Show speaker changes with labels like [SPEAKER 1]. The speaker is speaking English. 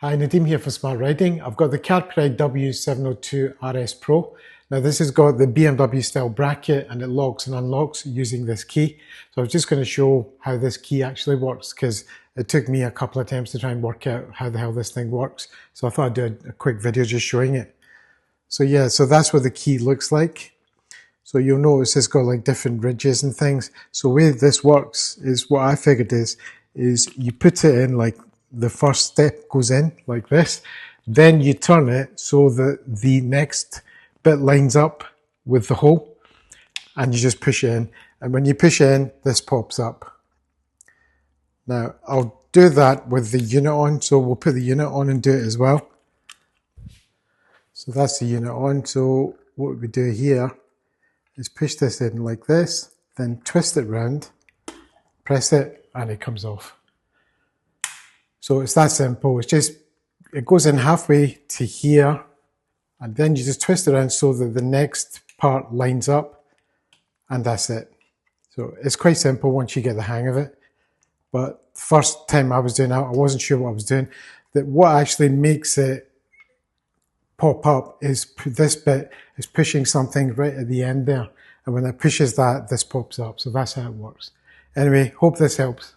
[SPEAKER 1] Hi, Nadeem here for Smart Riding. I've got the Carpuride W702RS Pro. Now this has got the BMW Style bracket and it locks and unlocks using this key. So I was just going to show how this key actually works because it took me a couple of attempts to try and work out how the hell this thing works. So I thought I'd do a quick video just showing it. So yeah, so that's what the key looks like. So you'll notice it's got like different ridges and things. So the way this works is what I figured is you put it in like the first step goes in like this, then you turn it so that the next bit lines up with the hole and you just push it in. And when you push it in, this pops up. Now I'll do that with the unit on, so we'll put the unit on and do it as well. So that's the unit on. So what we do here is push this in like this, then twist it round, press it, and it comes off. So it's that simple. It's just, it goes in halfway to here, and then you just twist it around so that the next part lines up, and that's it. So it's quite simple once you get the hang of it. But first time I was doing that, I wasn't sure what I was doing. That what actually makes it pop up is this bit is pushing something right at the end there. And when it pushes that, this pops up. So that's how it works. Anyway, hope this helps.